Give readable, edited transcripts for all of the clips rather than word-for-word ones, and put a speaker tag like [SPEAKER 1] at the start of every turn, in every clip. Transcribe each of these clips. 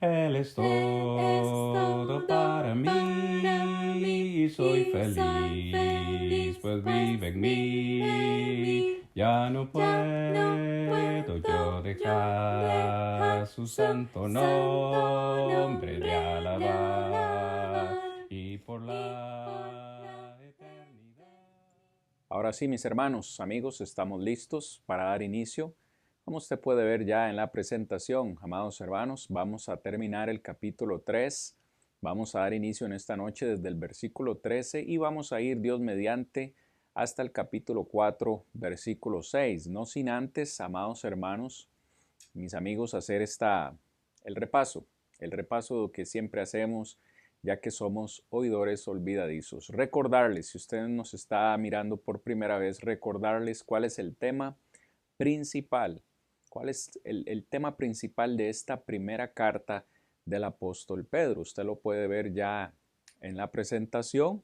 [SPEAKER 1] Él es todo para mí, soy feliz, pues vive en mí. Ya no puedo yo dejar su santo nombre de alabar y por la eternidad. Ahora sí, mis hermanos, amigos, estamos listos para dar inicio. Como usted puede ver ya en la presentación, amados hermanos, vamos a terminar el capítulo 3. Vamos a dar inicio en esta noche desde el versículo 13 y vamos a ir, Dios mediante, hasta el capítulo 4, versículo 6. No sin antes, amados hermanos, mis amigos, hacer el repaso que siempre hacemos, ya que somos oidores olvidadizos. Recordarles, si usted nos está mirando por primera vez, recordarles cuál es el tema principal, cuál es el tema principal de esta primera carta del apóstol Pedro. Usted lo puede ver ya en la presentación.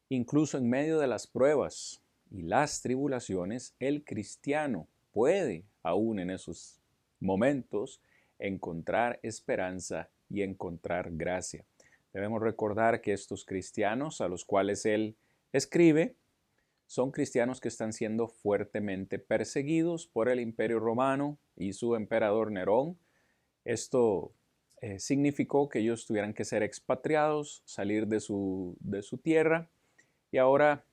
[SPEAKER 1] Incluso en medio de las pruebas y las tribulaciones, el cristiano puede, aún en esos momentos, encontrar esperanza y encontrar gracia. Debemos recordar que estos cristianos a los cuales él escribe son cristianos que están siendo fuertemente perseguidos por el Imperio Romano y su emperador Nerón. Esto significó que ellos tuvieran que ser expatriados, salir de su tierra, y ahora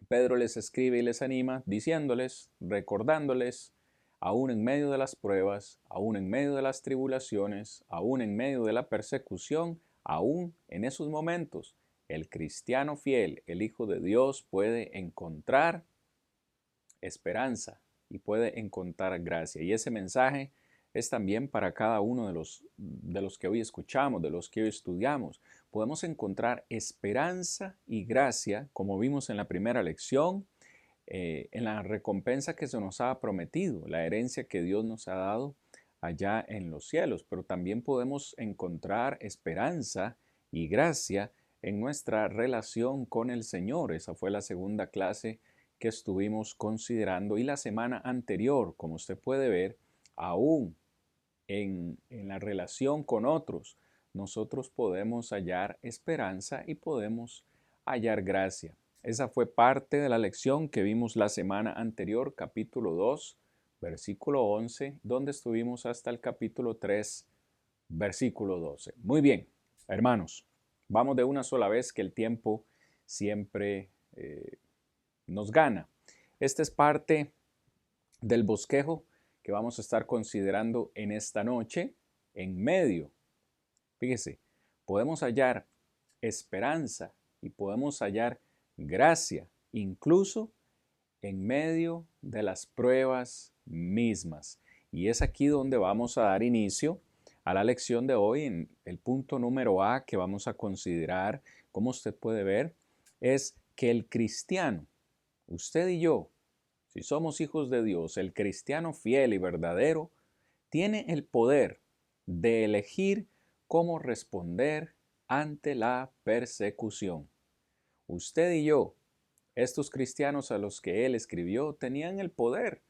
[SPEAKER 1] Pedro les escribe y les anima diciéndoles, recordándoles, aún en medio de las pruebas, aún en medio de las tribulaciones, aún en medio de la persecución, aún en esos momentos, el cristiano fiel, el Hijo de Dios, puede encontrar esperanza y puede encontrar gracia. Y ese mensaje es también para cada uno de los que hoy escuchamos, de los que hoy estudiamos. Podemos encontrar esperanza y gracia, como vimos en la primera lección, en la recompensa que se nos ha prometido, la herencia que Dios nos ha dado allá en los cielos. Pero también podemos encontrar esperanza y gracia en nuestra relación con el Señor. Esa fue la segunda clase que estuvimos considerando, y la semana anterior, como usted puede ver, aún en la relación con otros, nosotros podemos hallar esperanza y podemos hallar gracia. Esa fue parte de la lección que vimos la semana anterior, capítulo 2, versículo 11, donde estuvimos hasta el capítulo 3, versículo 12. Muy bien, hermanos, vamos de una sola vez, que el tiempo siempre nos gana. Esta es parte del bosquejo que vamos a estar considerando en esta noche. En medio, fíjese, podemos hallar esperanza y podemos hallar gracia, incluso en medio de las pruebas mismas. Y es aquí donde vamos a dar inicio a la lección de hoy. En el punto número A que vamos a considerar, como usted puede ver, es que el cristiano, usted y yo, si somos hijos de Dios, el cristiano fiel y verdadero, tiene el poder de elegir cómo responder ante la persecución. Usted y yo, estos cristianos a los que él escribió, tenían el poder.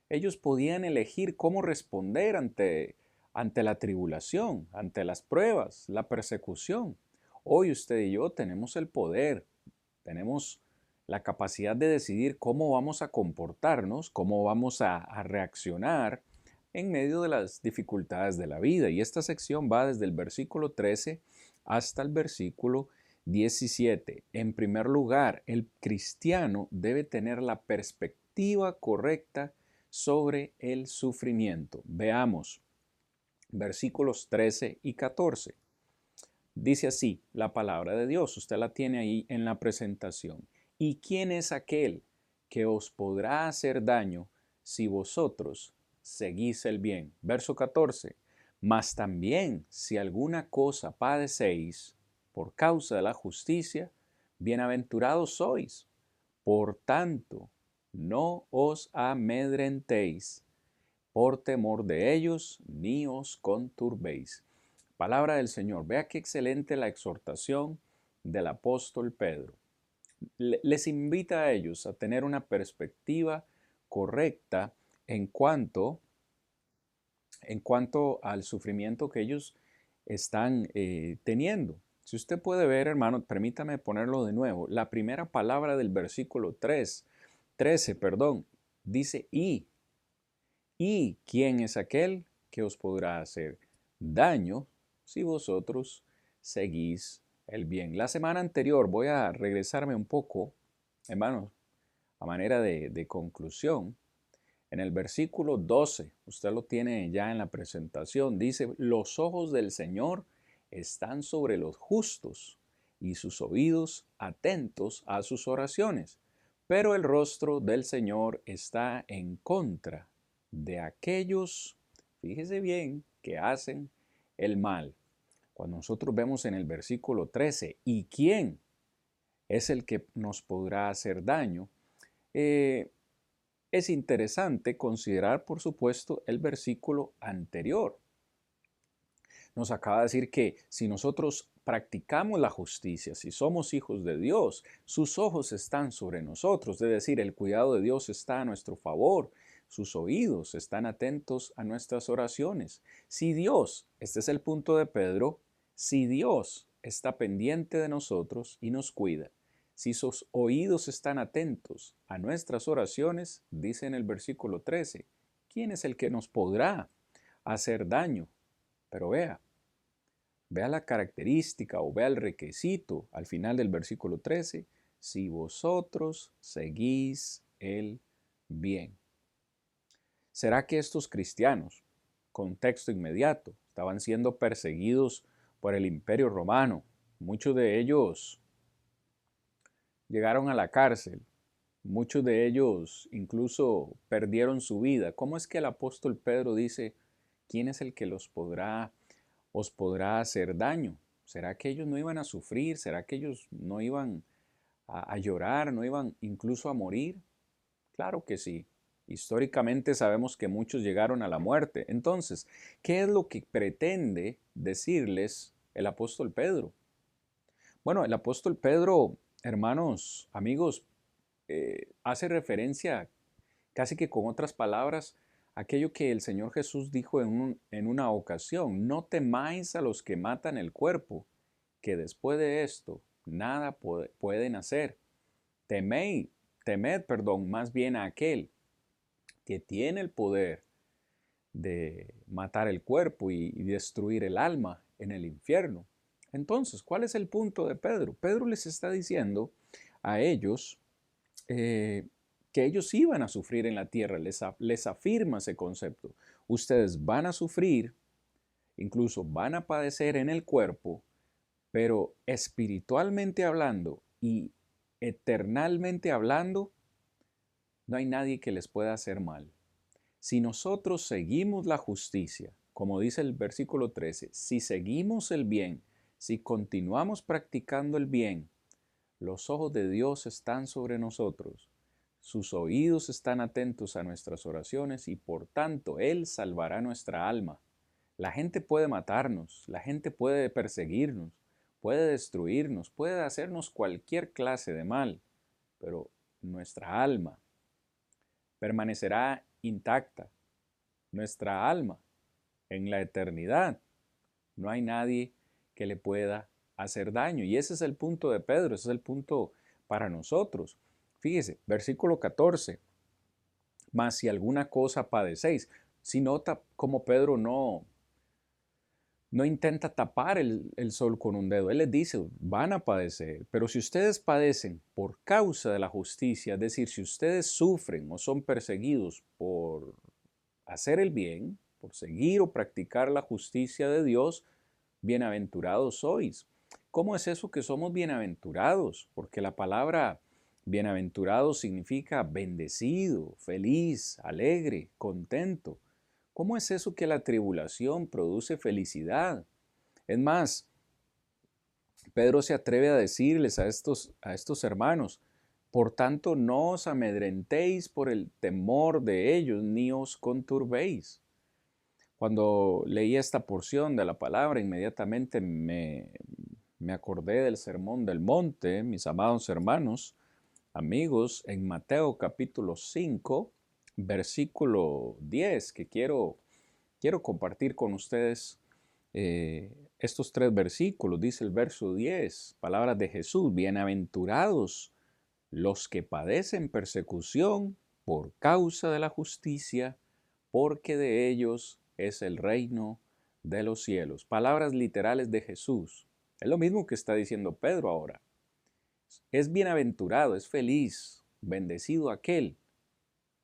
[SPEAKER 1] Ellos podían elegir cómo responder ante la tribulación, ante las pruebas, la persecución. Hoy usted y yo tenemos el poder, tenemos la capacidad de decidir cómo vamos a comportarnos, cómo vamos a reaccionar en medio de las dificultades de la vida. Y esta sección va desde el versículo 13 hasta el versículo 17. En primer lugar, el cristiano debe tener la perspectiva correcta sobre el sufrimiento. Veamos versículos 13 y 14. Dice así la palabra de Dios, usted la tiene ahí en la presentación. ¿Y quién es aquel que os podrá hacer daño si vosotros seguís el bien? Verso 14. Mas también si alguna cosa padecéis por causa de la justicia, bienaventurados sois. Por tanto, no os amedrentéis por temor de ellos, ni os conturbéis. Palabra del Señor. Vea qué excelente la exhortación del apóstol Pedro. Les invita a ellos a tener una perspectiva correcta en cuanto al sufrimiento que ellos están teniendo. Si usted puede ver, hermano, permítame ponerlo de nuevo. La primera palabra del versículo 13, dice y. ¿Y quién es aquel que os podrá hacer daño si vosotros seguís el bien? La semana anterior, voy a regresarme un poco, hermanos, a manera de conclusión. En el versículo 12, usted lo tiene ya en la presentación, dice, los ojos del Señor están sobre los justos y sus oídos atentos a sus oraciones, pero el rostro del Señor está en contra de aquellos, fíjese bien, que hacen el mal. Cuando nosotros vemos en el versículo 13, ¿y quién es el que nos podrá hacer daño? Es interesante considerar, por supuesto, el versículo anterior. Nos acaba de decir que si nosotros practicamos la justicia, si somos hijos de Dios, sus ojos están sobre nosotros, es decir, el cuidado de Dios está a nuestro favor, sus oídos están atentos a nuestras oraciones. Si Dios, este es el punto de Pedro, si Dios está pendiente de nosotros y nos cuida, si sus oídos están atentos a nuestras oraciones, dice en el versículo 13, ¿quién es el que nos podrá hacer daño? Pero vea la característica o vea el requisito al final del versículo 13, si vosotros seguís el bien. ¿Será que estos cristianos, contexto inmediato, estaban siendo perseguidos por el Imperio Romano? Muchos de ellos llegaron a la cárcel, muchos de ellos incluso perdieron su vida. ¿Cómo es que el apóstol Pedro dice, ¿quién es el que os podrá hacer daño? ¿Será que ellos no iban a sufrir? ¿Será que ellos no iban a llorar? ¿No iban incluso a morir? Claro que sí. Históricamente sabemos que muchos llegaron a la muerte. Entonces, ¿qué es lo que pretende decirles el apóstol Pedro? Bueno, el apóstol Pedro, hermanos, amigos, hace referencia casi que con otras palabras aquello que el Señor Jesús dijo en una ocasión, no temáis a los que matan el cuerpo, que después de esto nada pueden hacer. Temed, más bien a aquel que tiene el poder de matar el cuerpo y destruir el alma en el infierno. Entonces, ¿cuál es el punto de Pedro? Pedro les está diciendo a ellos que ellos iban a sufrir en la tierra, les afirma ese concepto. Ustedes van a sufrir, incluso van a padecer en el cuerpo, pero espiritualmente hablando y eternalmente hablando, no hay nadie que les pueda hacer mal. Si nosotros seguimos la justicia, como dice el versículo 13, si seguimos el bien, si continuamos practicando el bien, los ojos de Dios están sobre nosotros, sus oídos están atentos a nuestras oraciones y por tanto Él salvará nuestra alma. La gente puede matarnos, la gente puede perseguirnos, puede destruirnos, puede hacernos cualquier clase de mal, pero nuestra alma permanecerá intacta. Nuestra alma en la eternidad. No hay nadie que le pueda hacer daño. Y ese es el punto de Pedro, ese es el punto para nosotros. Fíjese, versículo 14. Mas si alguna cosa padecéis, si nota como Pedro no intenta tapar el sol con un dedo. Él les dice, van a padecer, pero si ustedes padecen por causa de la justicia, es decir, si ustedes sufren o son perseguidos por hacer el bien, por seguir o practicar la justicia de Dios, bienaventurados sois. ¿Cómo es eso que somos bienaventurados? Porque la palabra bienaventurado significa bendecido, feliz, alegre, contento. ¿Cómo es eso que la tribulación produce felicidad? Es más, Pedro se atreve a decirles a estos hermanos, por tanto no os amedrentéis por el temor de ellos, ni os conturbéis. Cuando leí esta porción de la palabra, inmediatamente me acordé del Sermón del Monte, mis amados hermanos, amigos, en Mateo capítulo 5, versículo 10, que quiero compartir con ustedes estos 3 versículos, dice el verso 10, palabras de Jesús: bienaventurados los que padecen persecución por causa de la justicia, porque de ellos es el reino de los cielos. Palabras literales de Jesús. Es lo mismo que está diciendo Pedro ahora. Es bienaventurado, es feliz, bendecido aquel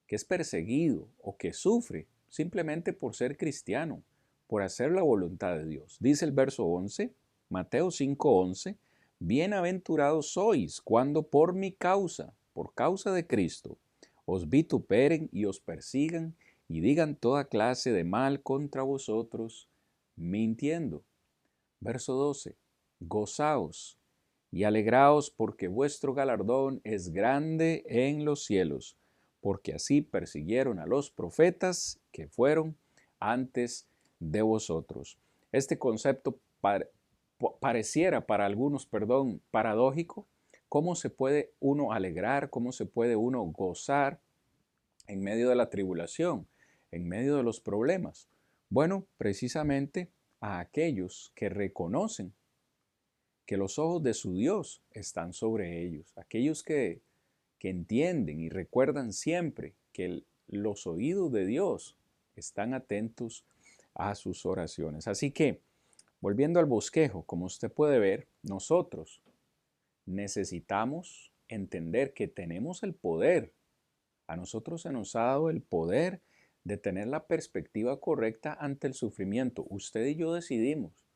[SPEAKER 1] que es perseguido o que sufre simplemente por ser cristiano, por hacer la voluntad de Dios. Dice el verso 11, Mateo 5:11, bienaventurados sois cuando por causa de Cristo, os vituperen y os persigan y digan toda clase de mal contra vosotros, mintiendo. Verso 12, gozaos y alegraos porque vuestro galardón es grande en los cielos, porque así persiguieron a los profetas que fueron antes de vosotros. Este concepto pareciera para algunos, paradójico. ¿Cómo se puede uno alegrar? ¿Cómo se puede uno gozar en medio de la tribulación, en medio de los problemas? Bueno, precisamente a aquellos que reconocen que los ojos de su Dios están sobre ellos, aquellos que entienden y recuerdan siempre que los oídos de Dios están atentos a sus oraciones. Así que, volviendo al bosquejo, como usted puede ver, nosotros necesitamos entender que tenemos el poder. A nosotros se nos ha dado el poder de tener la perspectiva correcta ante el sufrimiento. Usted y yo decidimos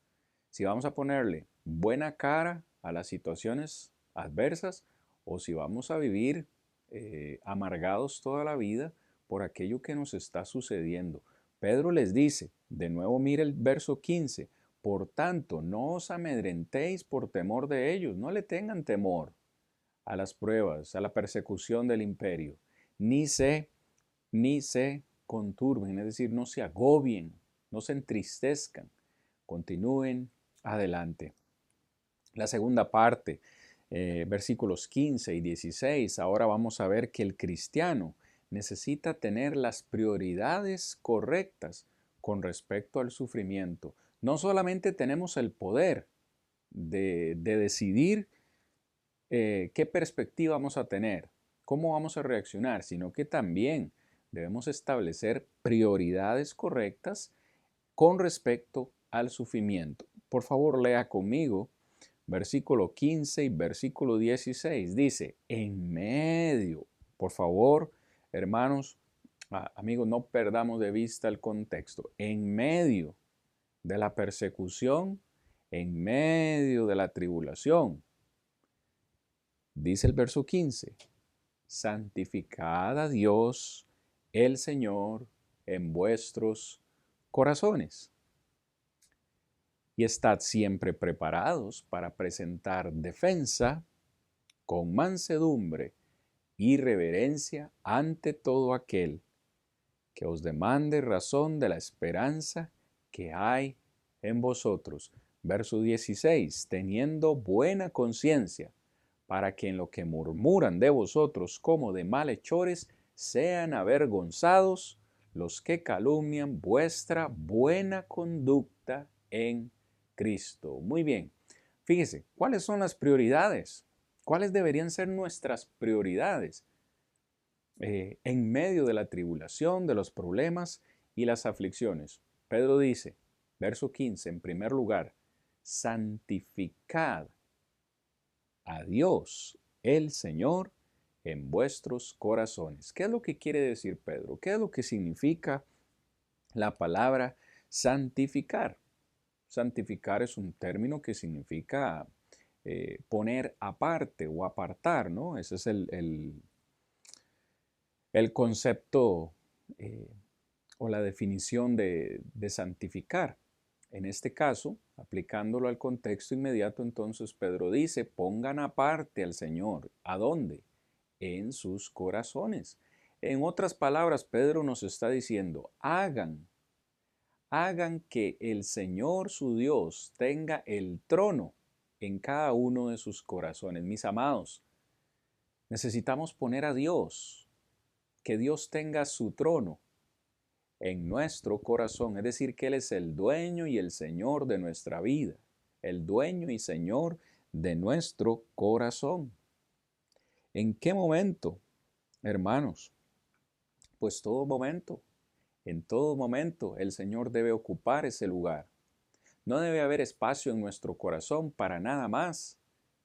[SPEAKER 1] si vamos a ponerle buena cara a las situaciones adversas o si vamos a vivir amargados toda la vida por aquello que nos está sucediendo. Pedro les dice, de nuevo mire el verso 15, por tanto, no os amedrentéis por temor de ellos, no le tengan temor a las pruebas, a la persecución del imperio, ni se conturben, es decir, no se agobien, no se entristezcan, continúen adelante. La segunda parte, versículos 15 y 16, ahora vamos a ver que el cristiano necesita tener las prioridades correctas con respecto al sufrimiento. No solamente tenemos el poder de decidir qué perspectiva vamos a tener, cómo vamos a reaccionar, sino que también debemos establecer prioridades correctas con respecto al sufrimiento. Por favor, lea conmigo versículo 15 y versículo 16. Dice, en medio, por favor, hermanos, amigos, no perdamos de vista el contexto. En medio de la persecución, en medio de la tribulación, dice el verso 15, santificad a Dios el Señor en vuestros corazones y estad siempre preparados para presentar defensa con mansedumbre y reverencia ante todo aquel que os demande razón de la esperanza que hay en vosotros. Verso 16, teniendo buena conciencia, para que en lo que murmuran de vosotros como de malhechores sean avergonzados los que calumnian vuestra buena conducta en Cristo. Muy bien, fíjese, ¿cuáles son las prioridades? ¿Cuáles deberían ser nuestras prioridades en medio de la tribulación, de los problemas y las aflicciones? Pedro dice, verso 15, en primer lugar, santificad a Dios, el Señor, en vuestros corazones. ¿Qué es lo que quiere decir Pedro? ¿Qué es lo que significa la palabra santificar? Santificar es un término que significa poner aparte o apartar, ¿no? Ese es el concepto o la definición de santificar. En este caso, aplicándolo al contexto inmediato, entonces Pedro dice, pongan aparte al Señor. ¿A dónde? En sus corazones. En otras palabras, Pedro nos está diciendo, hagan que el Señor su Dios tenga el trono en cada uno de sus corazones. Mis amados, necesitamos poner a Dios, que Dios tenga su trono en nuestro corazón. Es decir, que Él es el dueño y el Señor de nuestra vida, el dueño y Señor de nuestro corazón. ¿En qué momento, hermanos? Pues todo momento, en todo momento el Señor debe ocupar ese lugar. No debe haber espacio en nuestro corazón para nada más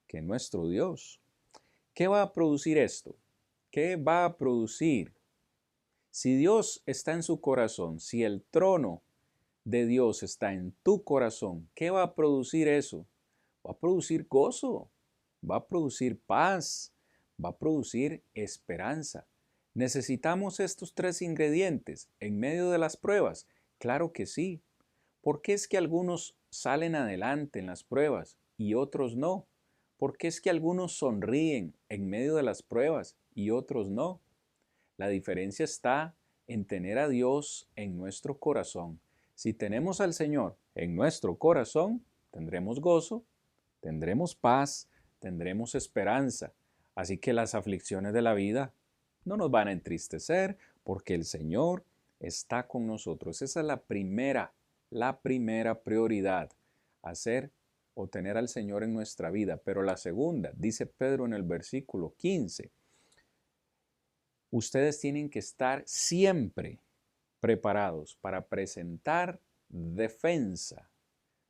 [SPEAKER 1] que nuestro Dios. ¿Qué va a producir esto? ¿Qué va a producir? Si Dios está en su corazón, si el trono de Dios está en tu corazón, ¿qué va a producir eso? Va a producir gozo, va a producir paz, va a producir esperanza. ¿Necesitamos estos tres ingredientes en medio de las pruebas? Claro que sí. ¿Por qué es que algunos salen adelante en las pruebas y otros no? ¿Por qué es que algunos sonríen en medio de las pruebas y otros no? La diferencia está en tener a Dios en nuestro corazón. Si tenemos al Señor en nuestro corazón, tendremos gozo, tendremos paz, tendremos esperanza. Así que las aflicciones de la vida no nos van a entristecer porque el Señor está con nosotros. Esa es la primera prioridad, hacer o tener al Señor en nuestra vida. Pero la segunda, dice Pedro en el versículo 15, ustedes tienen que estar siempre preparados para presentar defensa,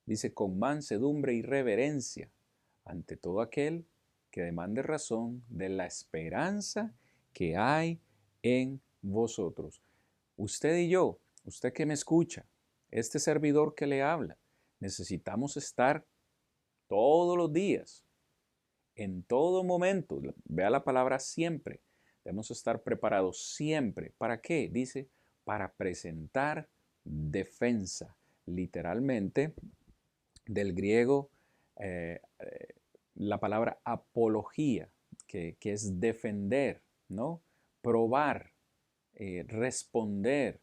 [SPEAKER 1] dice, con mansedumbre y reverencia ante todo aquel que demande razón de la esperanza que hay en vosotros. Usted y yo, usted que me escucha, este servidor que le habla, necesitamos estar todos los días, en todo momento, vea la palabra siempre, debemos estar preparados siempre. ¿Para qué? Dice, para presentar defensa. Literalmente, del griego, eh, eh, la palabra apología, que es defender, ¿no? Probar, responder,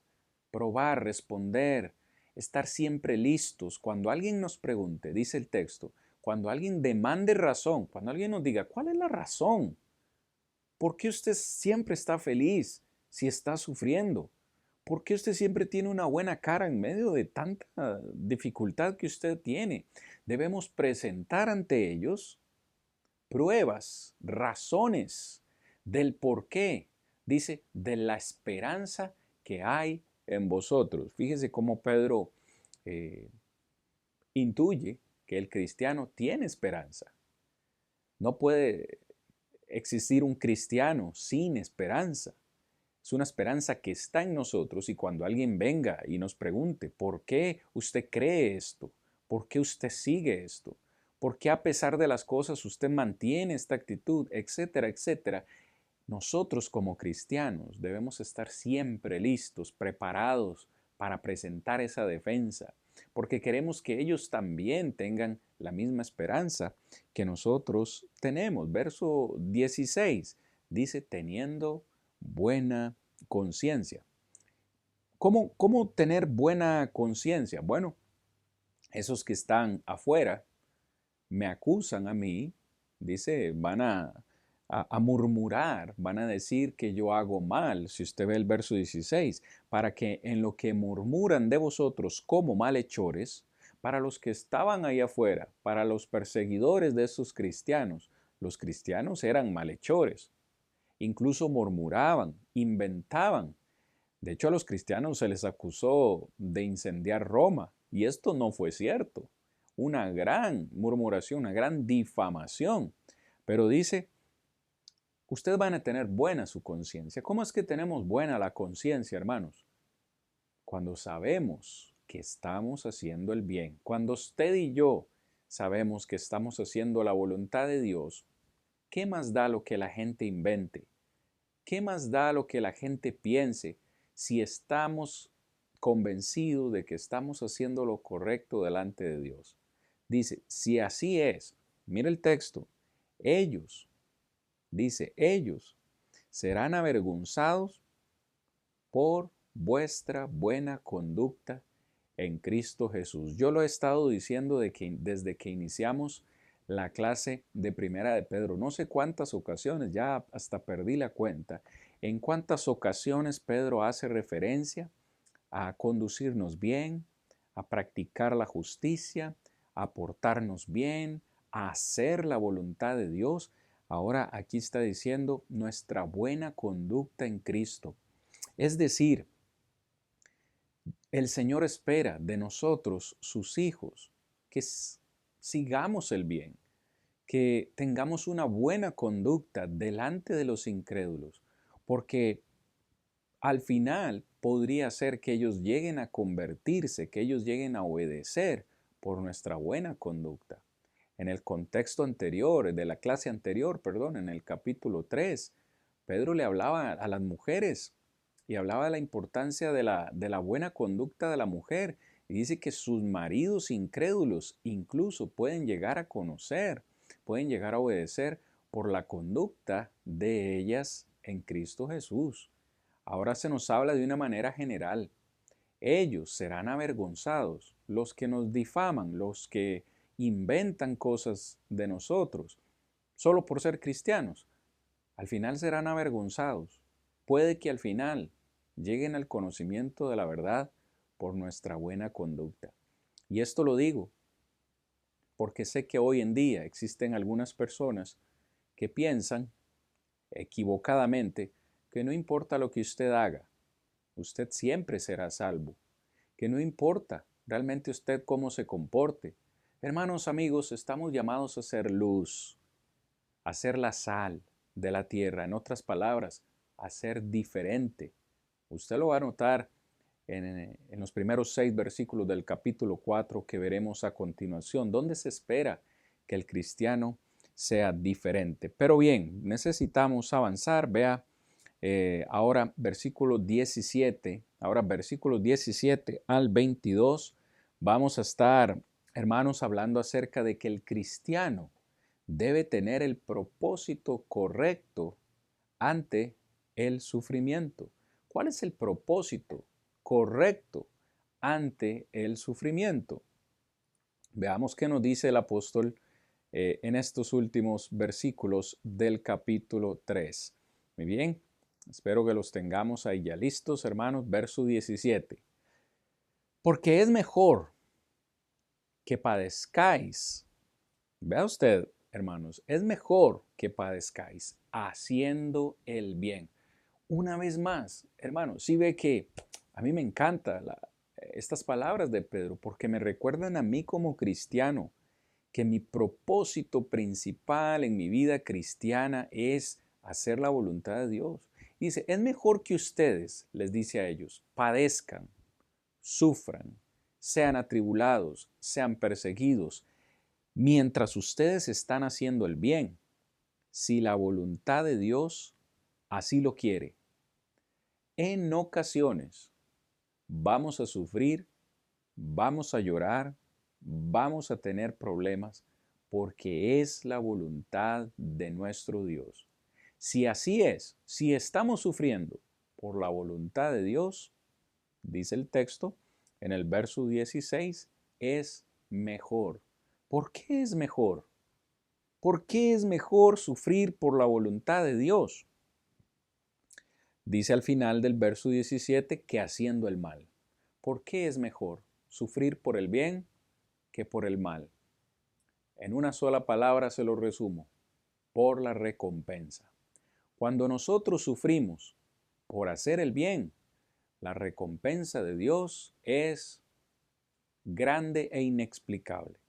[SPEAKER 1] probar, responder, estar siempre listos. Cuando alguien nos pregunte, dice el texto, cuando alguien demande razón, cuando alguien nos diga, ¿cuál es la razón? ¿Por qué usted siempre está feliz si está sufriendo? ¿Por qué usted siempre tiene una buena cara en medio de tanta dificultad que usted tiene? Debemos presentar ante ellos pruebas, razones del por qué. Dice, de la esperanza que hay en vosotros. Fíjese cómo Pedro eh, intuye que el cristiano tiene esperanza. No puede existir un cristiano sin esperanza. Es una esperanza que está en nosotros y cuando alguien venga y nos pregunte, ¿por qué usted cree esto? ¿Por qué usted sigue esto? ¿Por qué a pesar de las cosas usted mantiene esta actitud? Etcétera, etcétera. Nosotros como cristianos debemos estar siempre listos, preparados para presentar esa defensa, porque queremos que ellos también tengan la misma esperanza que nosotros tenemos. Verso 16 dice, teniendo buena conciencia. ¿Cómo tener buena conciencia? Bueno, esos que están afuera me acusan a mí, dice, van a murmurar, van a decir que yo hago mal, si usted ve el verso 16, para que en lo que murmuran de vosotros como malhechores, para los que estaban ahí afuera, para los perseguidores de esos cristianos, los cristianos eran malhechores, incluso murmuraban, inventaban. De hecho, a los cristianos se les acusó de incendiar Roma, y esto no fue cierto. Una gran murmuración, una gran difamación. Pero dice, ustedes van a tener buena su conciencia. ¿Cómo es que tenemos buena la conciencia, hermanos? Cuando sabemos que estamos haciendo el bien, cuando usted y yo sabemos que estamos haciendo la voluntad de Dios, ¿qué más da lo que la gente invente? ¿Qué más da lo que la gente piense si estamos convencidos de que estamos haciendo lo correcto delante de Dios? Dice, si así es, mira el texto, ellos, dice, ellos serán avergonzados por vuestra buena conducta en Cristo Jesús. Yo lo he estado diciendo desde que iniciamos la clase de Primera de Pedro. No sé cuántas ocasiones, ya hasta perdí la cuenta, en cuántas ocasiones Pedro hace referencia a conducirnos bien, a practicar la justicia, a portarnos bien, a hacer la voluntad de Dios. Ahora aquí está diciendo nuestra buena conducta en Cristo. Es decir, el Señor espera de nosotros, sus hijos, que sigamos el bien, que tengamos una buena conducta delante de los incrédulos, porque al final podría ser que ellos lleguen a convertirse, que ellos lleguen a obedecer por nuestra buena conducta. En el contexto anterior, de la clase anterior, perdón, en el capítulo 3, Pedro le hablaba a las mujeres y hablaba de la importancia de la buena conducta de la mujer. Y dice que sus maridos incrédulos incluso pueden llegar a conocer, pueden llegar a obedecer por la conducta de ellas en Cristo Jesús. Ahora se nos habla de una manera general. Ellos serán avergonzados, los que nos difaman, los que inventan cosas de nosotros, solo por ser cristianos. Al final serán avergonzados. Puede que al final lleguen al conocimiento de la verdad por nuestra buena conducta. Y esto lo digo porque sé que hoy en día existen algunas personas que piensan equivocadamente que no importa lo que usted haga, usted siempre será salvo, que no importa realmente usted cómo se comporte. Hermanos, amigos, estamos llamados a ser luz, a ser la sal de la tierra, en otras palabras, a ser diferente. Usted lo va a notar en los primeros 6 versículos del capítulo 4 que veremos a continuación, donde se espera que el cristiano sea diferente. Pero bien, necesitamos avanzar. Vea ahora versículos 17, ahora versículos 17 al 22, vamos a estar, hermanos, hablando acerca de que el cristiano debe tener el propósito correcto ante el sufrimiento. ¿Cuál es el propósito correcto ante el sufrimiento? Veamos qué nos dice el apóstol en estos últimos versículos del capítulo 3. Muy bien, espero que los tengamos ahí ya listos, hermanos. Verso 17. Porque es mejor que padezcáis. Vea usted, hermanos, es mejor que padezcáis haciendo el bien. Una vez más, hermanos, sí ve que a mí me encantan estas palabras de Pedro porque me recuerdan a mí como cristiano que mi propósito principal en mi vida cristiana es hacer la voluntad de Dios. Dice, es mejor que ustedes, les dice a ellos, padezcan, sufran, sean atribulados, sean perseguidos, mientras ustedes están haciendo el bien, si la voluntad de Dios así lo quiere. En ocasiones vamos a sufrir, vamos a llorar, vamos a tener problemas, porque es la voluntad de nuestro Dios. Si así es, si estamos sufriendo por la voluntad de Dios, dice el texto en el verso 16, es mejor. ¿Por qué es mejor? ¿Por qué es mejor sufrir por la voluntad de Dios? Dice al final del verso 17 que haciendo el mal. ¿Por qué es mejor sufrir por el bien que por el mal? En una sola palabra se lo resumo, por la recompensa. Cuando nosotros sufrimos por hacer el bien, la recompensa de Dios es grande e inexplicable.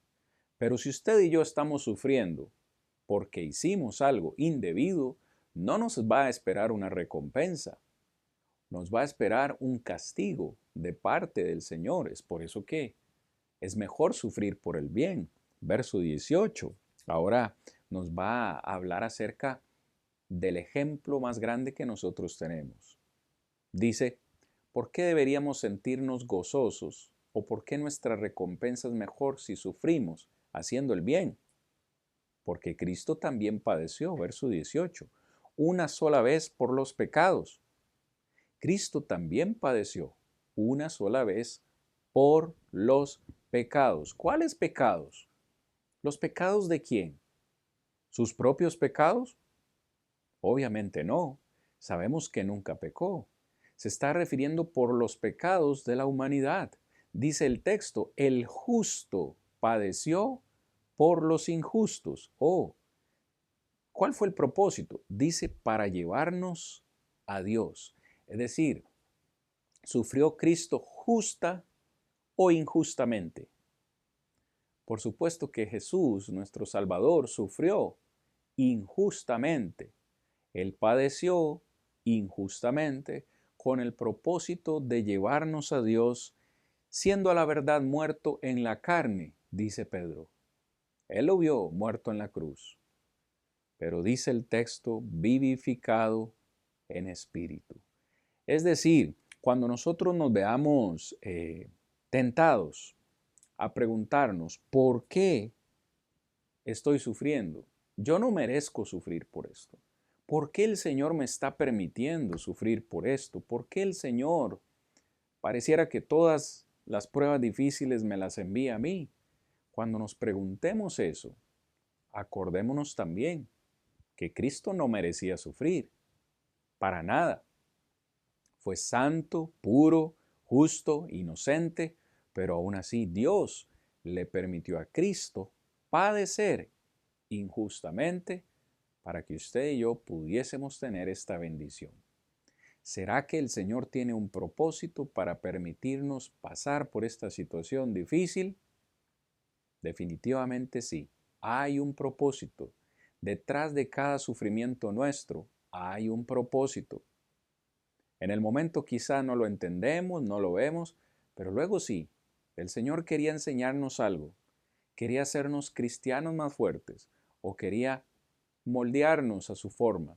[SPEAKER 1] Pero si usted y yo estamos sufriendo porque hicimos algo indebido, no nos va a esperar una recompensa, nos va a esperar un castigo de parte del Señor. Es por eso que es mejor sufrir por el bien. Verso 18. Ahora nos va a hablar acerca del ejemplo más grande que nosotros tenemos. Dice, ¿por qué deberíamos sentirnos gozosos o por qué nuestra recompensa es mejor si sufrimos haciendo el bien? Porque Cristo también padeció, verso 18, una sola vez por los pecados. Cristo también padeció una sola vez por los pecados. ¿Cuáles pecados? ¿Los pecados de quién? ¿Sus propios pecados? Obviamente no. Sabemos que nunca pecó. Se está refiriendo por los pecados de la humanidad. Dice el texto, el justo padeció por los injustos. Oh, ¿cuál fue el propósito? Dice, para llevarnos a Dios. Es decir, ¿sufrió Cristo justa o injustamente? Por supuesto que Jesús, nuestro Salvador, sufrió injustamente. Él padeció injustamente con el propósito de llevarnos a Dios, siendo a la verdad muerto en la carne, dice Pedro. Él lo vio muerto en la cruz, pero dice el texto, vivificado en espíritu. Es decir, cuando nosotros nos veamos tentados a preguntarnos, ¿por qué estoy sufriendo? Yo no merezco sufrir por esto. ¿Por qué el Señor me está permitiendo sufrir por esto? ¿Por qué el Señor pareciera que todas las pruebas difíciles me las envía a mí? Cuando nos preguntemos eso, acordémonos también que Cristo no merecía sufrir, para nada. Fue santo, puro, justo, inocente, pero aún así Dios le permitió a Cristo padecer injustamente para que usted y yo pudiésemos tener esta bendición. ¿Será que el Señor tiene un propósito para permitirnos pasar por esta situación difícil? Definitivamente sí. Hay un propósito. Detrás de cada sufrimiento nuestro hay un propósito. En el momento quizá no lo entendemos, no lo vemos, pero luego sí. El Señor quería enseñarnos algo. Quería hacernos cristianos más fuertes o quería moldearnos a su forma.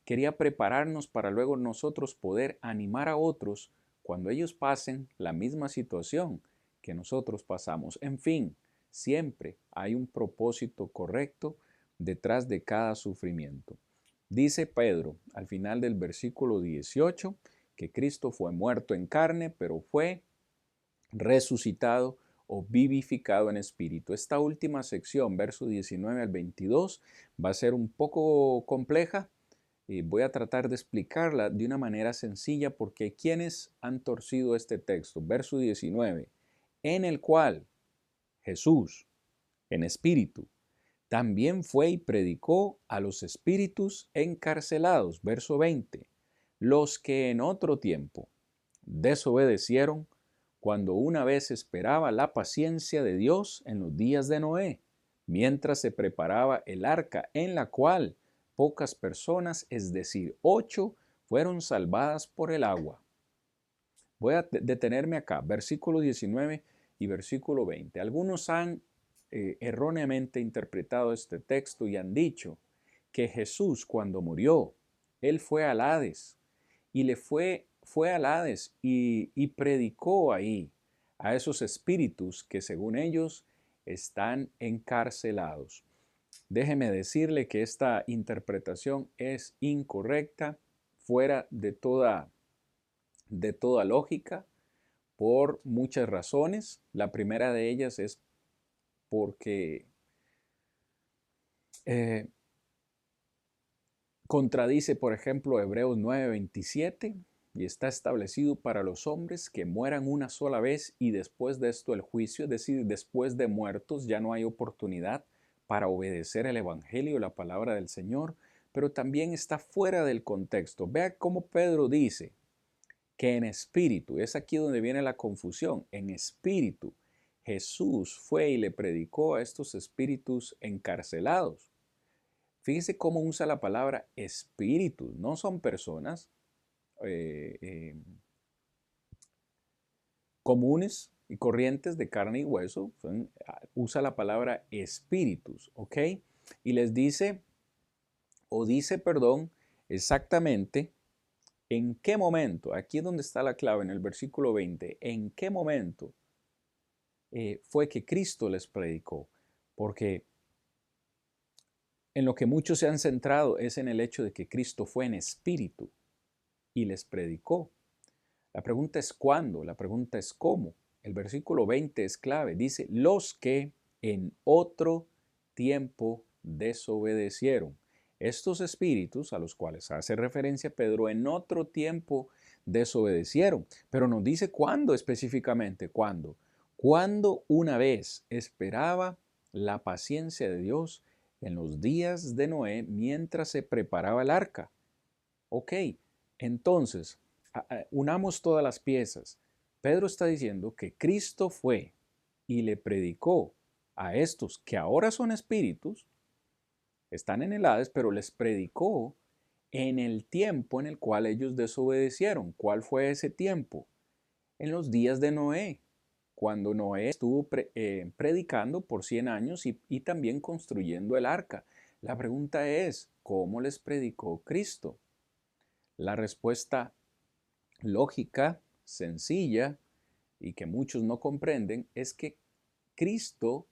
[SPEAKER 1] Quería prepararnos para luego nosotros poder animar a otros cuando ellos pasen la misma situación que nosotros pasamos. En fin, siempre hay un propósito correcto detrás de cada sufrimiento. Dice Pedro al final del versículo 18 que Cristo fue muerto en carne, pero fue resucitado o vivificado en espíritu. Esta última sección, verso 19 al 22, va a ser un poco compleja y voy a tratar de explicarla de una manera sencilla porque quienes han torcido este texto, verso 19, en el cual Jesús, en espíritu, también fue y predicó a los espíritus encarcelados, verso 20, los que en otro tiempo desobedecieron cuando una vez esperaba la paciencia de Dios en los días de Noé, mientras se preparaba el arca en la cual pocas personas, es decir, 8, fueron salvadas por el agua. Voy a detenerme acá, versículo 19 y versículo 20. Algunos han erróneamente interpretado este texto y han dicho que Jesús cuando murió, Él fue al Hades y fue al Hades y predicó ahí a esos espíritus que según ellos están encarcelados. Déjeme decirle que esta interpretación es incorrecta, fuera de toda lógica, por muchas razones. La primera de ellas es porque contradice, por ejemplo, Hebreos 9:27, y está establecido para los hombres que mueran una sola vez y después de esto el juicio, es decir, después de muertos ya no hay oportunidad para obedecer el Evangelio, la palabra del Señor, pero también está fuera del contexto. Vea cómo Pedro dice que en espíritu, es aquí donde viene la confusión, en espíritu, Jesús fue y le predicó a estos espíritus encarcelados. Fíjese cómo usa la palabra espíritus, no son personas eh, eh, comunes y corrientes de carne y hueso, usa la palabra espíritus, ¿ok? Y les dice, o dice, perdón, exactamente en qué momento, aquí es donde está la clave en el versículo 20, en qué momento fue que Cristo les predicó, porque en lo que muchos se han centrado es en el hecho de que Cristo fue en espíritu y les predicó. La pregunta es cuándo, la pregunta es cómo. El versículo 20 es clave, dice, los que en otro tiempo desobedecieron. Estos espíritus a los cuales hace referencia Pedro en otro tiempo desobedecieron. Pero nos dice cuándo específicamente, cuándo. Cuando una vez esperaba la paciencia de Dios en los días de Noé mientras se preparaba el arca. Ok, entonces, unamos todas las piezas. Pedro está diciendo que Cristo fue y le predicó a estos que ahora son espíritus, están en el Hades, pero les predicó en el tiempo en el cual ellos desobedecieron. ¿Cuál fue ese tiempo? En los días de Noé, cuando Noé estuvo predicando por 100 años y también construyendo el arca. La pregunta es, ¿cómo les predicó Cristo? La respuesta lógica, sencilla y que muchos no comprenden es que Cristo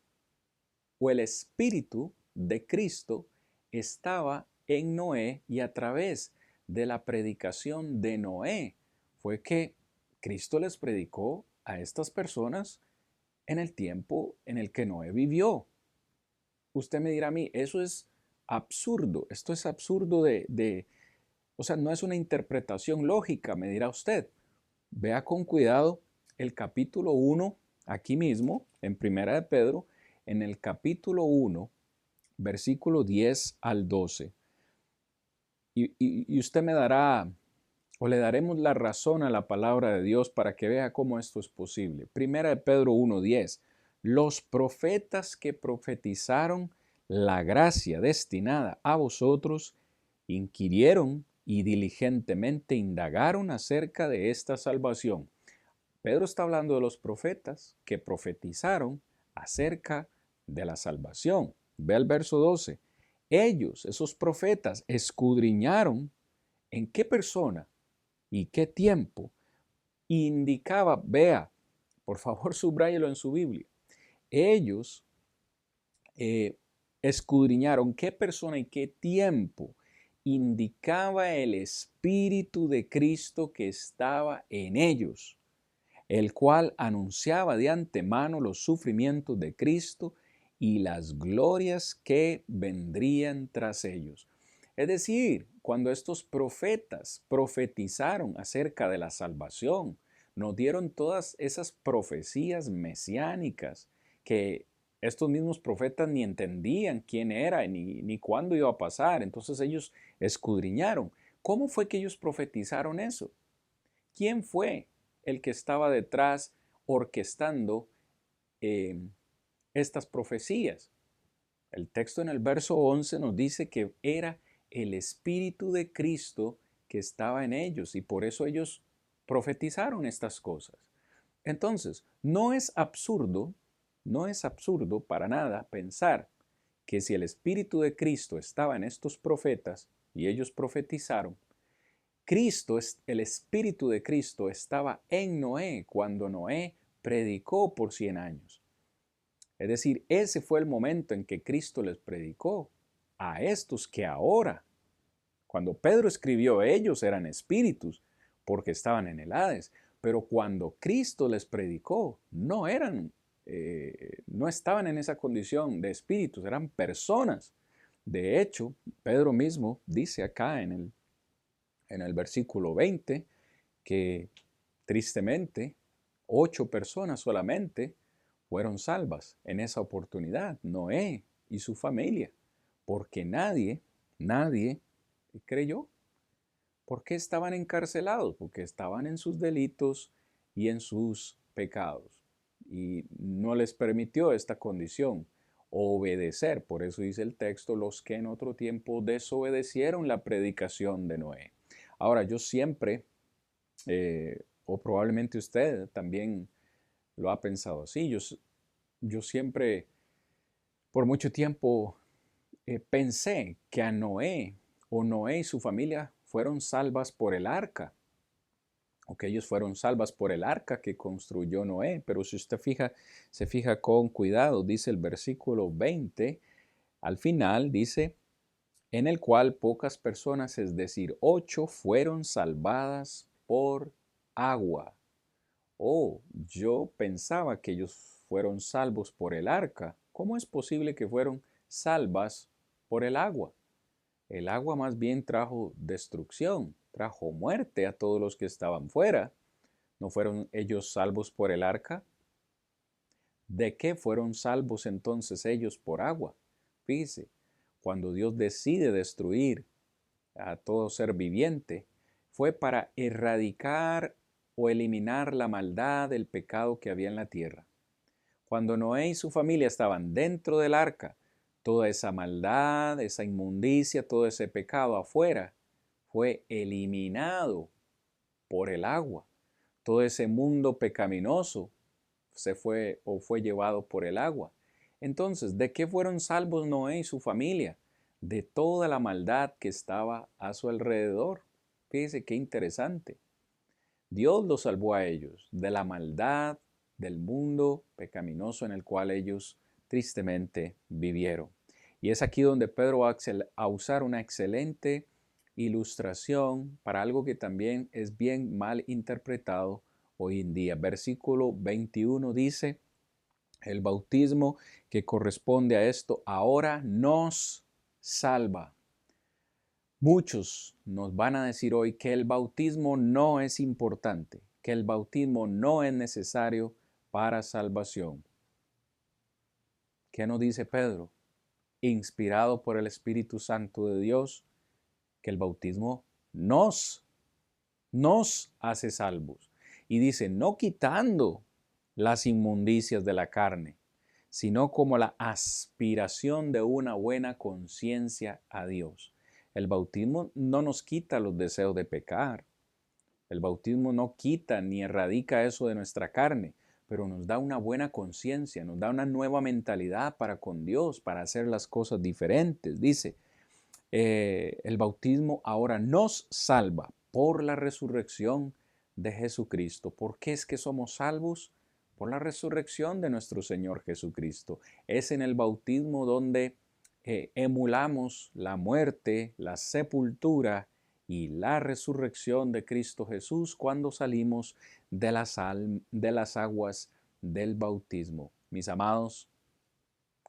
[SPEAKER 1] o el Espíritu de Cristo estaba en Noé y a través de la predicación de Noé fue que Cristo les predicó a estas personas en el tiempo en el que Noé vivió. Usted me dirá a mí, eso es absurdo, esto es absurdo o sea, no es una interpretación lógica, me dirá usted. Vea con cuidado el capítulo 1, aquí mismo, en Primera de Pedro, en el capítulo 1, versículo 10 al 12. Y usted me dará, o le daremos la razón a la palabra de Dios para que vea cómo esto es posible. Primera de Pedro 1:10. Los profetas que profetizaron la gracia destinada a vosotros, inquirieron y diligentemente indagaron acerca de esta salvación. Pedro está hablando de los profetas que profetizaron acerca de la salvación. Ve el verso 12. Ellos, esos profetas, escudriñaron en qué persona y qué tiempo indicaba, vea, por favor subráyelo en su Biblia. Ellos escudriñaron qué persona y qué tiempo indicaba el Espíritu de Cristo que estaba en ellos, el cual anunciaba de antemano los sufrimientos de Cristo y las glorias que vendrían tras ellos. Es decir, cuando estos profetas profetizaron acerca de la salvación, nos dieron todas esas profecías mesiánicas que estos mismos profetas ni entendían quién era ni cuándo iba a pasar. Entonces ellos escudriñaron. ¿Cómo fue que ellos profetizaron eso? ¿Quién fue el que estaba detrás orquestando estas profecías? El texto en el verso 11 nos dice que era el Espíritu de Cristo que estaba en ellos y por eso ellos profetizaron estas cosas. Entonces, no es absurdo para nada pensar que si el Espíritu de Cristo estaba en estos profetas y ellos profetizaron, el Espíritu de Cristo estaba en Noé cuando Noé predicó por 100 años. Es decir, ese fue el momento en que Cristo les predicó a estos que ahora, cuando Pedro escribió, ellos eran espíritus porque estaban en el Hades, pero cuando Cristo les predicó, no estaban en esa condición de espíritus, eran personas. De hecho, Pedro mismo dice acá en el versículo 20 que tristemente 8 personas solamente fueron salvas en esa oportunidad, Noé y su familia, porque nadie creyó. ¿Por qué estaban encarcelados? Porque estaban en sus delitos y en sus pecados. Y no les permitió esta condición obedecer. Por eso dice el texto, los que en otro tiempo desobedecieron la predicación de Noé. Ahora, yo siempre, o probablemente usted también lo ha pensado así, yo siempre, por mucho tiempo, pensé que a Noé y su familia fueron salvas por el arca, o que ellos fueron salvas por el arca que construyó Noé. Pero si usted se fija con cuidado, dice el versículo 20, al final dice, en el cual pocas personas, es decir, 8, fueron salvadas por agua. Oh, yo pensaba que ellos fueron salvos por el arca. ¿Cómo es posible que fueron salvas por el agua? El agua más bien trajo destrucción, trajo muerte a todos los que estaban fuera. ¿No fueron ellos salvos por el arca? ¿De qué fueron salvos entonces ellos por agua? Fíjese, cuando Dios decide destruir a todo ser viviente, fue para erradicar o eliminar la maldad del pecado que había en la tierra. Cuando Noé y su familia estaban dentro del arca, toda esa maldad, esa inmundicia, todo ese pecado afuera fue eliminado por el agua. Todo ese mundo pecaminoso se fue o fue llevado por el agua. Entonces, ¿de qué fueron salvos Noé y su familia? De toda la maldad que estaba a su alrededor. Fíjese qué interesante. Dios los salvó a ellos de la maldad del mundo pecaminoso en el cual ellos tristemente vivieron. Y es aquí donde Pedro va a usar una excelente ilustración para algo que también es bien mal interpretado hoy en día. Versículo 21 dice, el bautismo que corresponde a esto ahora nos salva. Muchos nos van a decir hoy que el bautismo no es importante, que el bautismo no es necesario para salvación. ¿Qué nos dice Pedro? Inspirado por el Espíritu Santo de Dios, que el bautismo nos hace salvos. Y dice, no quitando las inmundicias de la carne, sino como la aspiración de una buena conciencia a Dios. El bautismo no nos quita los deseos de pecar. El bautismo no quita ni erradica eso de nuestra carne, pero nos da una buena conciencia, nos da una nueva mentalidad para con Dios, para hacer las cosas diferentes. Dice, el bautismo ahora nos salva por la resurrección de Jesucristo. ¿Por qué es que somos salvos? Por la resurrección de nuestro Señor Jesucristo. Es en el bautismo donde emulamos la muerte, la sepultura y la resurrección de Cristo Jesús cuando salimos de las aguas del bautismo. Mis amados,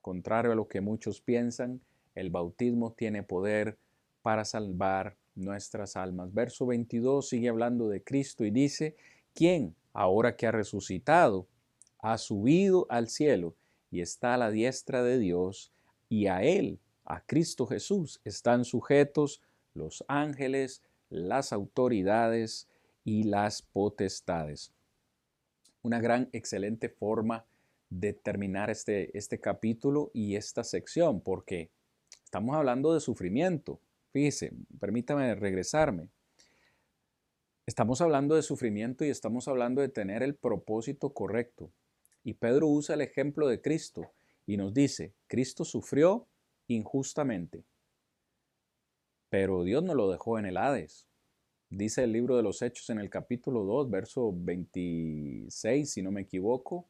[SPEAKER 1] contrario a lo que muchos piensan, el bautismo tiene poder para salvar nuestras almas. Verso 22 sigue hablando de Cristo y dice, ¿quién, ahora que ha resucitado, ha subido al cielo y está a la diestra de Dios, y a Él, a Cristo Jesús, están sujetos los ángeles, las autoridades y las potestades? Una gran, excelente forma de terminar este capítulo y esta sección, porque estamos hablando de sufrimiento. Fíjese, permítame regresarme. Estamos hablando de sufrimiento y estamos hablando de tener el propósito correcto. Y Pedro usa el ejemplo de Cristo y nos dice, Cristo sufrió injustamente, pero Dios no lo dejó en el Hades. Dice el libro de los Hechos en el capítulo 2, verso 26, si no me equivoco,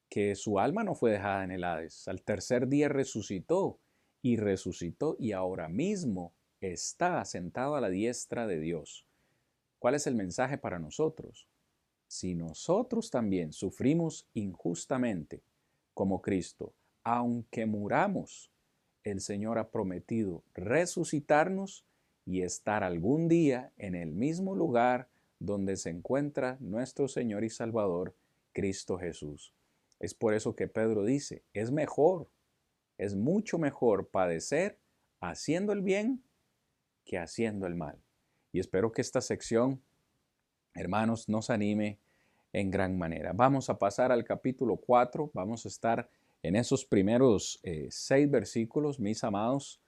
[SPEAKER 1] que su alma no fue dejada en el Hades. Al tercer día resucitó y ahora mismo está sentado a la diestra de Dios. ¿Cuál es el mensaje para nosotros? Si nosotros también sufrimos injustamente como Cristo, aunque muramos, el Señor ha prometido resucitarnos y estar algún día en el mismo lugar donde se encuentra nuestro Señor y Salvador, Cristo Jesús. Es por eso que Pedro dice, es mejor, es mucho mejor padecer haciendo el bien que haciendo el mal. Y espero que esta sección, hermanos, nos anime en gran manera. Vamos a pasar al capítulo 4, vamos a estar en esos primeros 6 versículos, mis amados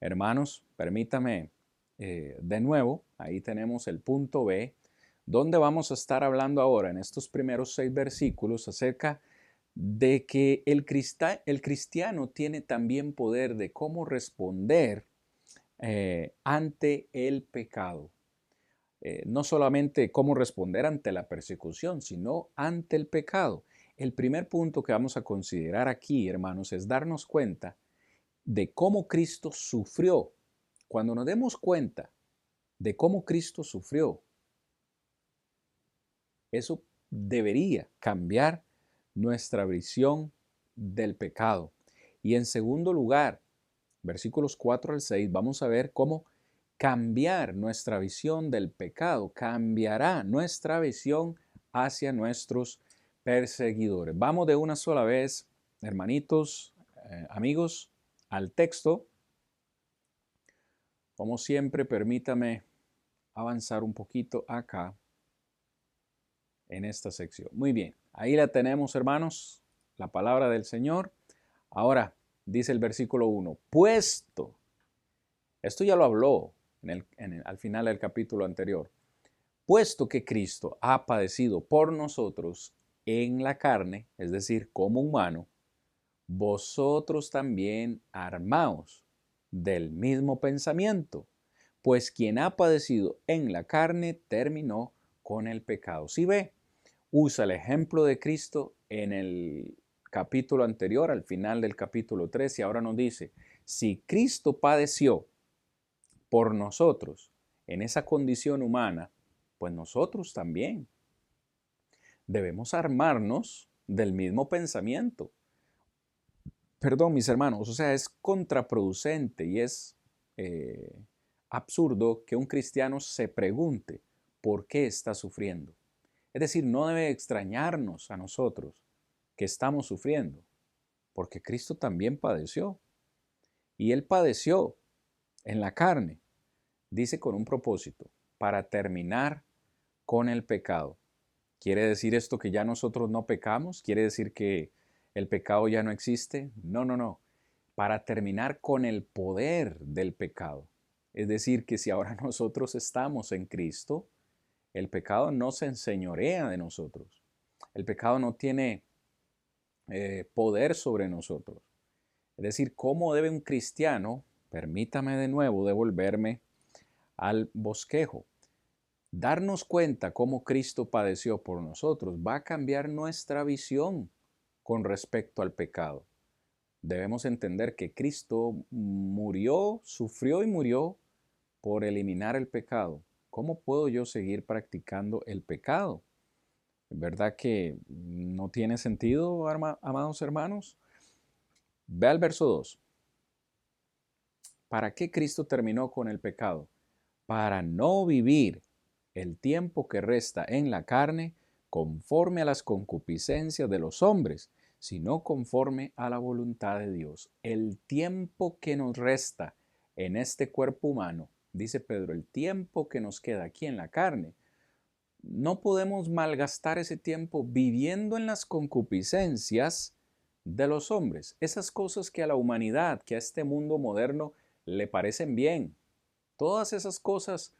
[SPEAKER 1] hermanos. Permítame de nuevo, ahí tenemos el punto B, donde vamos a estar hablando ahora en estos primeros 6 versículos acerca de que el cristiano tiene también poder de cómo responder ante el pecado. No solamente cómo responder ante la persecución, sino ante el pecado. El primer punto que vamos a considerar aquí, hermanos, es darnos cuenta de cómo Cristo sufrió. Cuando nos demos cuenta de cómo Cristo sufrió, eso debería cambiar nuestra visión del pecado. Y en segundo lugar, versículos 4 al 6, vamos a ver cómo cambiar nuestra visión del pecado, cambiará nuestra visión hacia nuestros perseguidores. Vamos de una sola vez, hermanitos, amigos, al texto. Como siempre, permítame avanzar un poquito acá en esta sección. Muy bien, ahí la tenemos, hermanos, la palabra del Señor. Ahora, dice el versículo 1, puesto, esto ya lo habló al final del capítulo anterior, puesto que Cristo ha padecido por nosotros en la carne, es decir, como humano, vosotros también armaos del mismo pensamiento, pues quien ha padecido en la carne terminó con el pecado. Si ve, usa el ejemplo de Cristo en el capítulo anterior, al final del capítulo 3, y ahora nos dice, si Cristo padeció por nosotros en esa condición humana, pues nosotros también debemos armarnos del mismo pensamiento. Perdón, mis hermanos, o sea, es contraproducente y es absurdo que un cristiano se pregunte por qué está sufriendo. Es decir, no debe extrañarnos a nosotros que estamos sufriendo, porque Cristo también padeció. Y Él padeció en la carne, dice con un propósito, para terminar con el pecado. ¿Quiere decir esto que ya nosotros no pecamos? ¿Quiere decir que el pecado ya no existe? No, no, no. Para terminar con el poder del pecado. Es decir, que si ahora nosotros estamos en Cristo, el pecado no se enseñorea de nosotros. El pecado no tiene poder sobre nosotros. Es decir, ¿cómo debe un cristiano, permítame de nuevo devolverme al bosquejo, darnos cuenta cómo Cristo padeció por nosotros? Va a cambiar nuestra visión con respecto al pecado. Debemos entender que Cristo murió, sufrió y murió por eliminar el pecado. ¿Cómo puedo yo seguir practicando el pecado? ¿Verdad que no tiene sentido, amados hermanos? Ve al verso 2. ¿Para qué Cristo terminó con el pecado? Para no vivir el tiempo que resta en la carne conforme a las concupiscencias de los hombres, sino conforme a la voluntad de Dios. El tiempo que nos resta en este cuerpo humano, dice Pedro, el tiempo que nos queda aquí en la carne, no podemos malgastar ese tiempo viviendo en las concupiscencias de los hombres, esas cosas que a la humanidad, que a este mundo moderno le parecen bien, todas esas cosas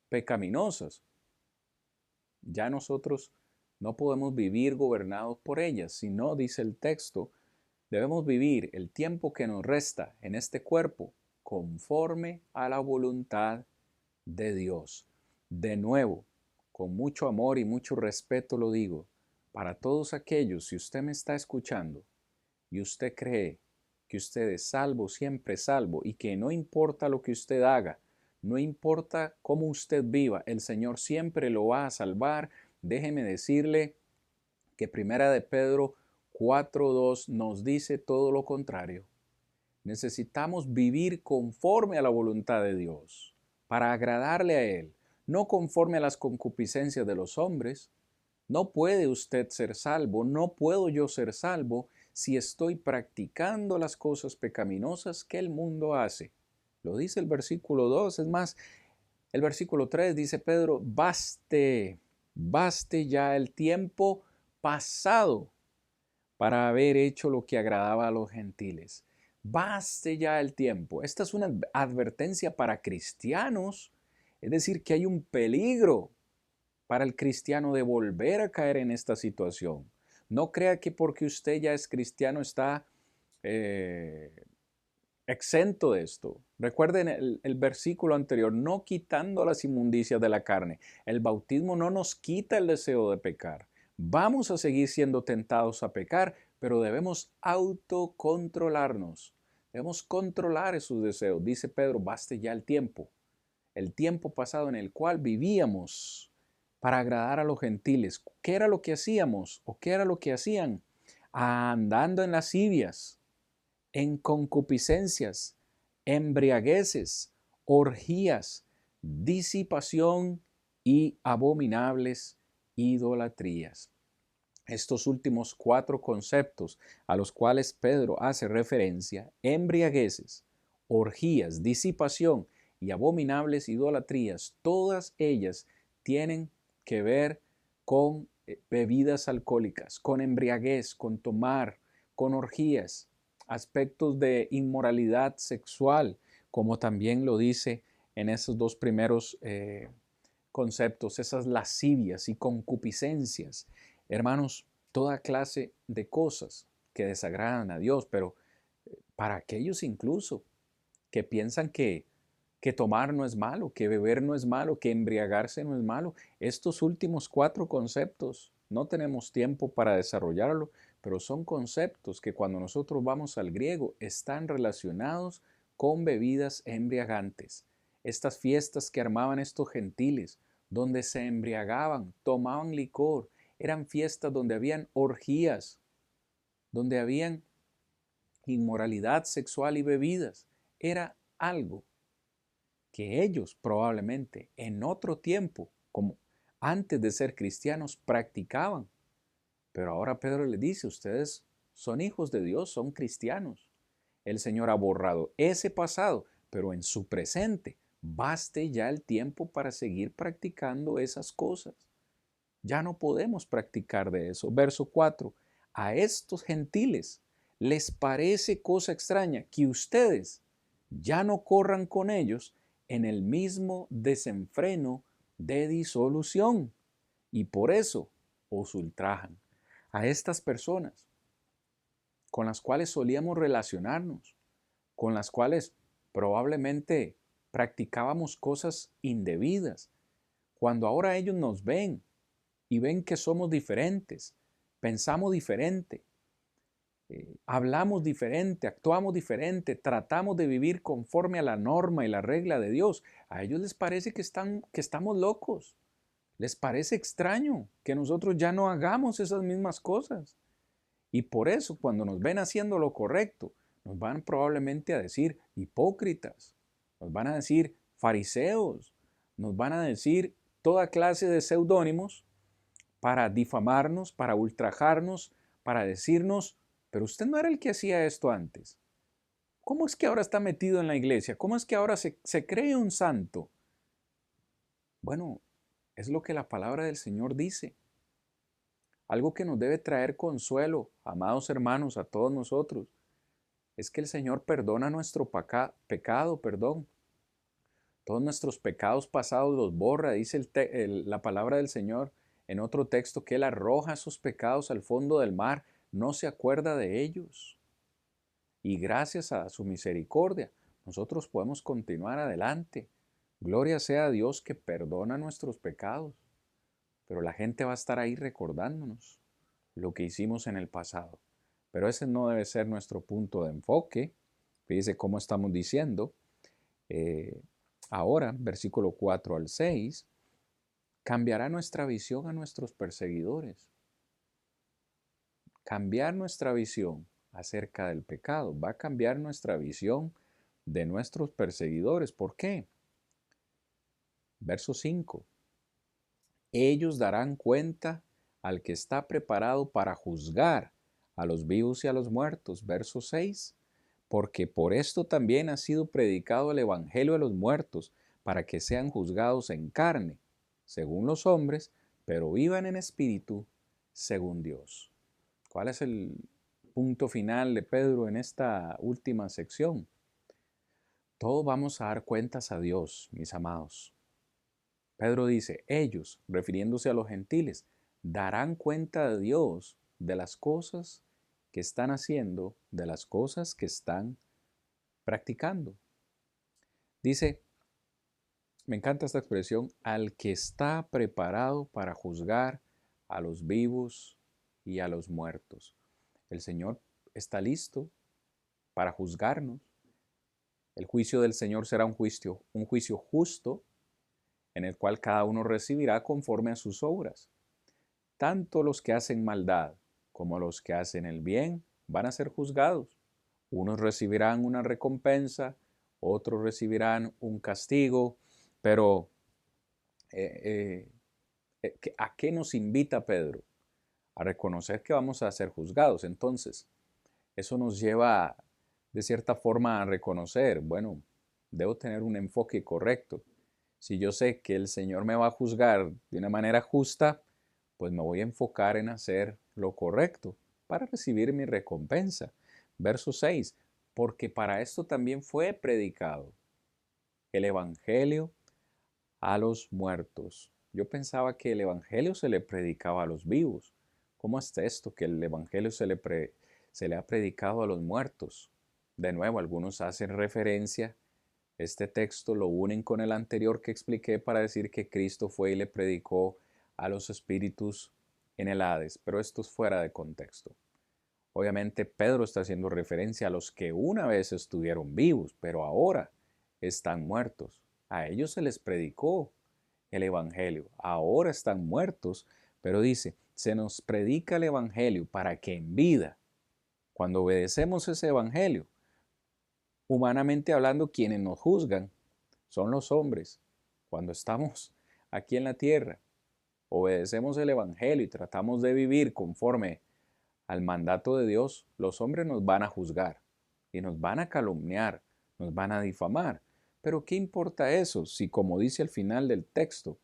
[SPEAKER 1] pecaminosas. Ya nosotros no podemos vivir gobernados por ellas, sino, dice el texto, debemos vivir el tiempo que nos resta en este cuerpo conforme a la voluntad de Dios. De nuevo, con mucho amor y mucho respeto lo digo, para todos aquellos, si usted me está escuchando y usted cree que usted es salvo, siempre salvo, y que no importa lo que usted haga, no importa cómo usted viva, el Señor siempre lo va a salvar. Déjeme decirle que Primera de Pedro 4:2 nos dice todo lo contrario. Necesitamos vivir conforme a la voluntad de Dios, para agradarle a Él, no conforme a las concupiscencias de los hombres. No puede usted ser salvo, no puedo yo ser salvo si estoy practicando las cosas pecaminosas que el mundo hace. Lo dice el versículo 2, es más, el versículo 3 dice Pedro, baste ya el tiempo pasado para haber hecho lo que agradaba a los gentiles. Baste ya el tiempo. Esta es una advertencia para cristianos, es decir, que hay un peligro para el cristiano de volver a caer en esta situación. No crea que porque usted ya es cristiano está exento de esto. Recuerden el versículo anterior, no quitando las inmundicias de la carne. El bautismo no nos quita el deseo de pecar. Vamos a seguir siendo tentados a pecar, pero debemos autocontrolarnos. Debemos controlar esos deseos. Dice Pedro, baste ya el tiempo pasado en el cual vivíamos para agradar a los gentiles. ¿Qué era lo que hacíamos o qué era lo que hacían? Andando en lascivias, en concupiscencias, embriagueces, orgías, disipación y abominables idolatrías. Estos últimos 4 conceptos a los cuales Pedro hace referencia, embriagueces, orgías, disipación y abominables idolatrías, todas ellas tienen que ver con bebidas alcohólicas, con embriaguez, con tomar, con orgías, aspectos de inmoralidad sexual, como también lo dice en esos 2 primeros conceptos, esas lascivias y concupiscencias. Hermanos, toda clase de cosas que desagradan a Dios, pero para aquellos incluso que piensan que tomar no es malo, que beber no es malo, que embriagarse no es malo. Estos últimos 4 conceptos no tenemos tiempo para desarrollarlo, pero son conceptos que cuando nosotros vamos al griego están relacionados con bebidas embriagantes. Estas fiestas que armaban estos gentiles, donde se embriagaban, tomaban licor, eran fiestas donde habían orgías, donde habían inmoralidad sexual y bebidas. Era algo que ellos probablemente en otro tiempo, como antes de ser cristianos, practicaban. Pero ahora Pedro les dice, ustedes son hijos de Dios, son cristianos. El Señor ha borrado ese pasado, pero en su presente baste ya el tiempo para seguir practicando esas cosas. Ya no podemos practicar de eso. Verso 4. A estos gentiles les parece cosa extraña que ustedes ya no corran con ellos en el mismo desenfreno de disolución y por eso os ultrajan. A estas personas con las cuales solíamos relacionarnos, con las cuales probablemente practicábamos cosas indebidas, cuando ahora ellos nos ven y ven que somos diferentes, pensamos diferente, hablamos diferente, actuamos diferente, tratamos de vivir conforme a la norma y la regla de Dios, a ellos les parece que estamos locos. Les parece extraño que nosotros ya no hagamos esas mismas cosas. Y por eso cuando nos ven haciendo lo correcto, nos van probablemente a decir hipócritas, nos van a decir fariseos, nos van a decir toda clase de seudónimos para difamarnos, para ultrajarnos, para decirnos, pero usted no era el que hacía esto antes. ¿Cómo es que ahora está metido en la iglesia? ¿Cómo es que ahora se cree un santo? Bueno, es lo que la palabra del Señor dice. Algo que nos debe traer consuelo, amados hermanos, a todos nosotros, es que el Señor perdona nuestro pecado, perdón. Todos nuestros pecados pasados los borra, dice la palabra del Señor en otro texto, que Él arroja esos pecados al fondo del mar, no se acuerda de ellos. Y gracias a su misericordia, nosotros podemos continuar adelante. Gloria sea a Dios que perdona nuestros pecados. Pero la gente va a estar ahí recordándonos lo que hicimos en el pasado. Pero ese no debe ser nuestro punto de enfoque. Fíjese cómo estamos diciendo. Ahora, versículo 4 al 6, cambiará nuestra visión a nuestros perseguidores. Cambiar nuestra visión acerca del pecado va a cambiar nuestra visión de nuestros perseguidores. ¿Por qué? Verso 5. Ellos darán cuenta al que está preparado para juzgar a los vivos y a los muertos. Verso 6. Porque por esto también ha sido predicado el evangelio a los muertos, para que sean juzgados en carne, según los hombres, pero vivan en espíritu, según Dios. ¿Cuál es el punto final de Pedro en esta última sección? Todos vamos a dar cuentas a Dios, mis amados. Pedro dice, ellos, refiriéndose a los gentiles, darán cuenta de Dios de las cosas que están haciendo, de las cosas que están practicando. Dice, me encanta esta expresión, al que está preparado para juzgar a los vivos y a los muertos. El Señor está listo para juzgarnos. El juicio del Señor será un juicio justo, en el cual cada uno recibirá conforme a sus obras. Tanto los que hacen maldad como los que hacen el bien van a ser juzgados. Unos recibirán una recompensa, otros recibirán un castigo, Pero, ¿a qué nos invita Pedro? A reconocer que vamos a ser juzgados. Entonces, eso nos lleva de cierta forma a reconocer, bueno, debo tener un enfoque correcto. Si yo sé que el Señor me va a juzgar de una manera justa, pues me voy a enfocar en hacer lo correcto para recibir mi recompensa. Verso 6, porque para esto también fue predicado el Evangelio a los muertos. Yo pensaba que el Evangelio se le predicaba a los vivos. ¿Cómo es esto que el Evangelio se le ha predicado a los muertos? De nuevo, algunos hacen referencia, este texto lo unen con el anterior que expliqué para decir que Cristo fue y le predicó a los espíritus en el Hades, pero esto es fuera de contexto. Obviamente Pedro está haciendo referencia a los que una vez estuvieron vivos, pero ahora están muertos. A ellos se les predicó el Evangelio. Ahora están muertos, pero dice, se nos predica el Evangelio para que en vida, cuando obedecemos ese Evangelio, humanamente hablando, quienes nos juzgan son los hombres. Cuando estamos aquí en la tierra, obedecemos el Evangelio y tratamos de vivir conforme al mandato de Dios, los hombres nos van a juzgar y nos van a calumniar, nos van a difamar. Pero ¿qué importa eso si, como dice al final del texto,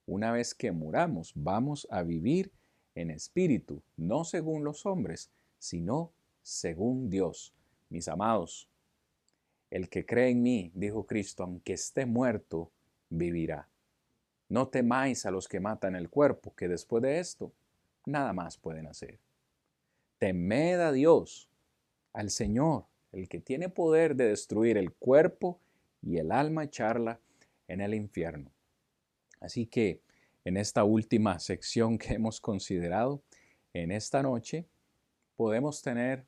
[SPEAKER 1] una vez que muramos vamos a vivir en espíritu, no según los hombres, sino según Dios? Mis amados, el que cree en mí, dijo Cristo, aunque esté muerto, vivirá. No temáis a los que matan el cuerpo, que después de esto nada más pueden hacer. Temed a Dios, al Señor, el que tiene poder de destruir el cuerpo y el alma, echarla en el infierno. Así que en esta última sección que hemos considerado, en esta noche podemos tener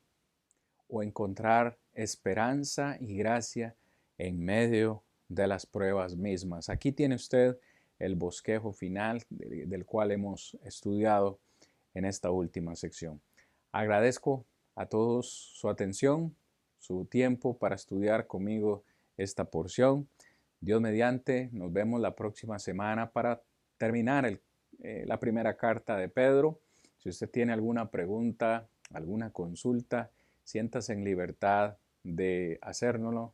[SPEAKER 1] o encontrar esperanza y gracia en medio de las pruebas mismas. Aquí tiene usted el bosquejo final del cual hemos estudiado en esta última sección. Agradezco a todos su atención, su tiempo para estudiar conmigo esta porción. Dios mediante, nos vemos la próxima semana para terminar la primera carta de Pedro. Si usted tiene alguna pregunta, alguna consulta, siéntase en libertad de hacernos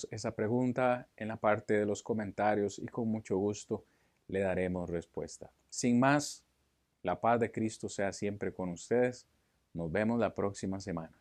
[SPEAKER 1] esa pregunta en la parte de los comentarios y con mucho gusto le daremos respuesta. Sin más, la paz de Cristo sea siempre con ustedes. Nos vemos la próxima semana.